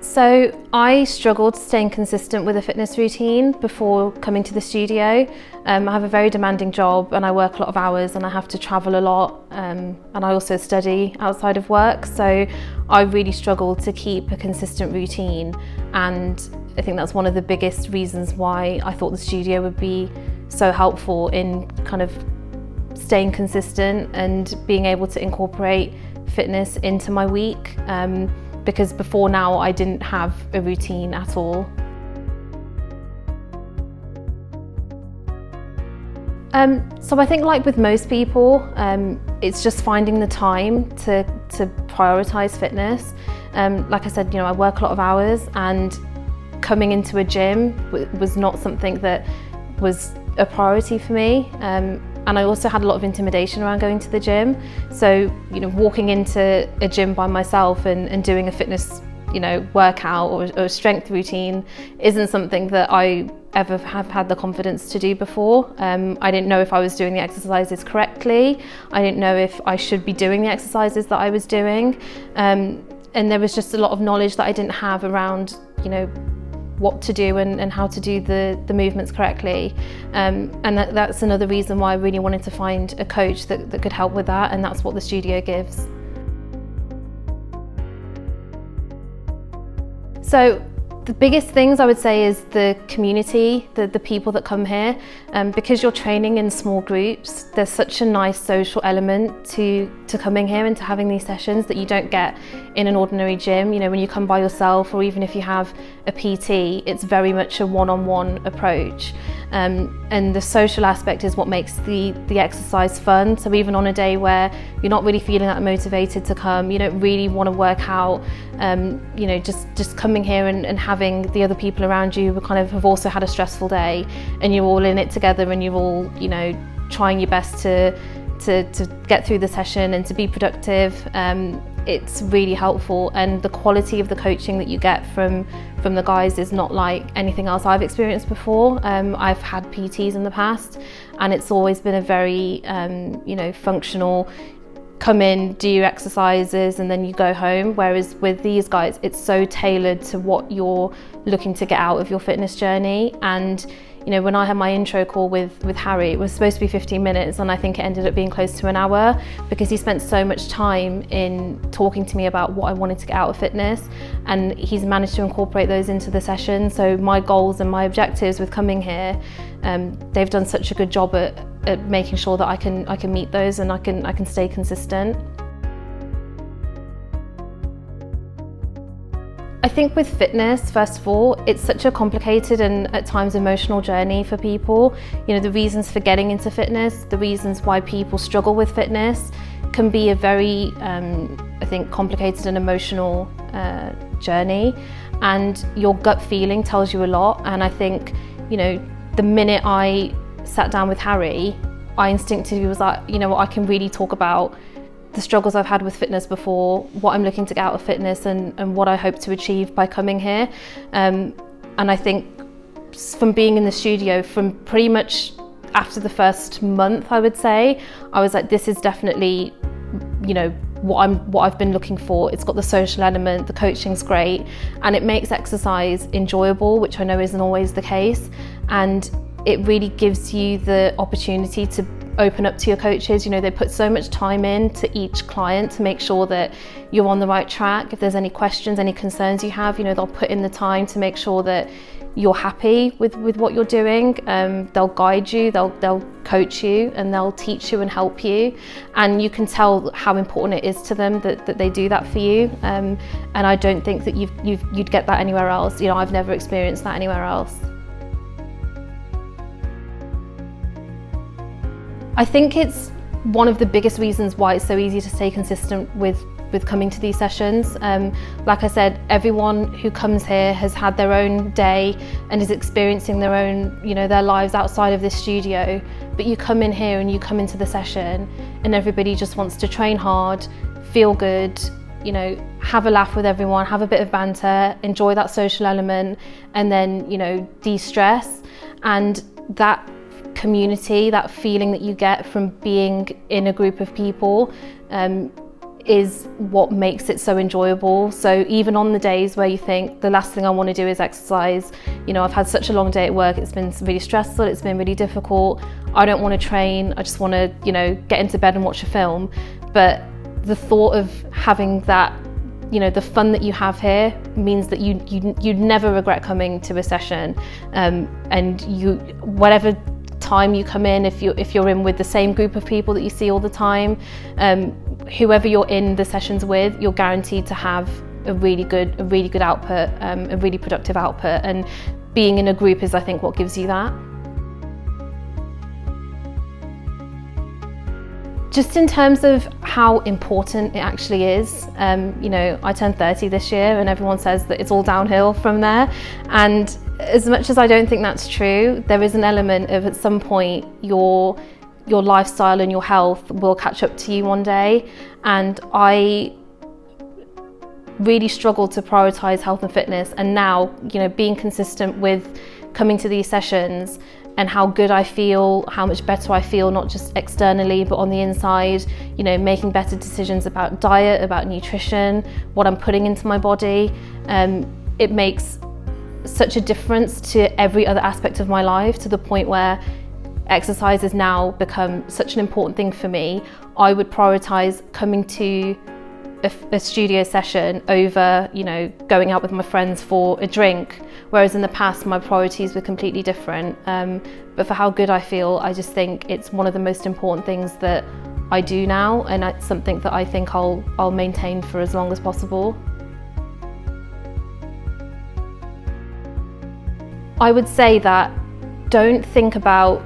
So I struggled staying consistent with a fitness routine before coming to the studio. I have a very demanding job and I work a lot of hours and I have to travel a lot, and I also study outside of work, so I really struggled to keep a consistent routine, and I think that's one of the biggest reasons why I thought the studio would be so helpful in kind of staying consistent and being able to incorporate fitness into my week. Because before now I didn't have a routine at all. So I think, like with most people, it's just finding the time to prioritise fitness. Like I said, I work a lot of hours, and coming into a gym was not something that was a priority for me. And I also had a lot of intimidation around going to the gym. So, walking into a gym by myself and doing a fitness, workout or a strength routine isn't something that I ever have had the confidence to do before. I didn't know if I was doing the exercises correctly. I didn't know if I should be doing the exercises that I was doing. And there was just a lot of knowledge that I didn't have around, what to do and how to do the movements correctly. And that's another reason why I really wanted to find a coach that could help with that, and that's what the studio gives. So the biggest things I would say is the community, the people that come here. Because you're training in small groups, there's such a nice social element to coming here and to having these sessions that you don't get in an ordinary gym. When you come by yourself, or even if you have a PT, it's very much a one-on-one approach. And the social aspect is what makes the exercise fun. So even on a day where you're not really feeling that motivated to come, you don't really want to work out, just coming here and having the other people around you who kind of have also had a stressful day, and you're all in it together and you're all, trying your best to get through the session and to be productive. It's really helpful, and the quality of the coaching that you get from the guys is not like anything else I've experienced before. I've had PTs in the past, and it's always been a very functional, come in, do your exercises, and then you go home. Whereas with these guys, it's so tailored to what you're looking to get out of your fitness journey. And when I had my intro call with Harry, it was supposed to be 15 minutes, and I think it ended up being close to an hour, because he spent so much time in talking to me about what I wanted to get out of fitness, and he's managed to incorporate those into the session. So my goals and my objectives with coming here, they've done such a good job at making sure that I can meet those, and I can stay consistent. I think with fitness, first of all, it's such a complicated and at times emotional journey for people. The reasons for getting into fitness, the reasons why people struggle with fitness can be a very, I think, complicated and emotional journey. And your gut feeling tells you a lot. And I think, the minute I sat down with Harry, I instinctively was like, I can really talk about the struggles I've had with fitness before, what I'm looking to get out of fitness, and what I hope to achieve by coming here. And I think from being in the studio, from pretty much after the first month, I would say, I was like, this is definitely, what I've been looking for. It's got the social element, the coaching's great, and it makes exercise enjoyable, which I know isn't always the case. And it really gives you the opportunity to open up to your coaches. They put so much time in to each client to make sure that you're on the right track. If there's any questions, any concerns you have, they'll put in the time to make sure that you're happy with what you're doing. They'll guide you, they'll coach you, and they'll teach you and help you. And you can tell how important it is to them that they do that for you. And I don't think that you'd get that anywhere else. I've never experienced that anywhere else. I think it's one of the biggest reasons why it's so easy to stay consistent with coming to these sessions. Like I said, everyone who comes here has had their own day and is experiencing their own, their lives outside of this studio. But you come in here and you come into the session and everybody just wants to train hard, feel good, have a laugh with everyone, have a bit of banter, enjoy that social element, and then, de-stress. And that community, that feeling that you get from being in a group of people, is what makes it so enjoyable. So even on the days where you think the last thing I want to do is exercise, you know, I've had such a long day at work, it's been really stressful, it's been really difficult, I don't want to train, I just want to, you know, get into bed and watch a film. But the thought of having that, you know, the fun that you have here means that you'd never regret coming to a session, and whatever time you come in, if you're in with the same group of people that you see all the time, whoever you're in the sessions with, you're guaranteed to have a really good output, a really productive output, and being in a group is, I think, what gives you that. Just in terms of how important it actually is, you know, I turned 30 this year and everyone says that it's all downhill from there. And as much as I don't think that's true, there is an element of, at some point, your lifestyle and your health will catch up to you one day. And I really struggled to prioritize health and fitness. And now, you know, being consistent with coming to these sessions and how good I feel, how much better I feel, not just externally, but on the inside, you know, making better decisions about diet, about nutrition, what I'm putting into my body. It makes such a difference to every other aspect of my life, to the point where exercise has now become such an important thing for me. I would prioritize coming to a studio session over, you know, going out with my friends for a drink, whereas in the past my priorities were completely different. But for how good I feel, I just think it's one of the most important things that I do now, and it's something that I think I'll maintain for as long as possible. I would say that don't think about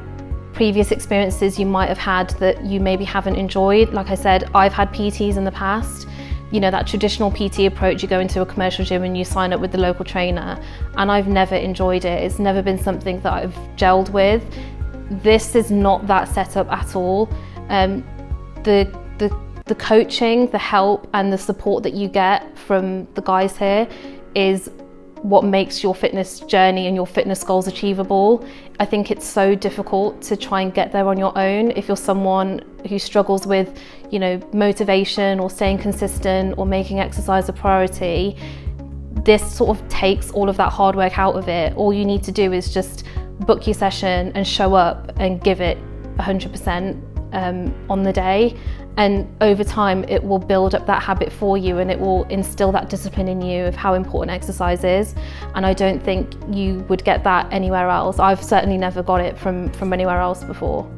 previous experiences you might have had that you maybe haven't enjoyed. Like I said, I've had PTs in the past. You know, that traditional PT approach, you go into a commercial gym and you sign up with the local trainer, and I've never enjoyed it. It's never been something that I've gelled with. This is not that setup at all. The coaching, the help and the support that you get from the guys here is what makes your fitness journey and your fitness goals achievable. I think it's so difficult to try and get there on your own if you're someone who struggles with, you know, motivation or staying consistent or making exercise a priority. This sort of takes all of that hard work out of it. All you need to do is just book your session and show up and give it 100% on the day, and over time it will build up that habit for you, and it will instill that discipline in you of how important exercise is. And I don't think you would get that anywhere else. I've certainly never got it from anywhere else before.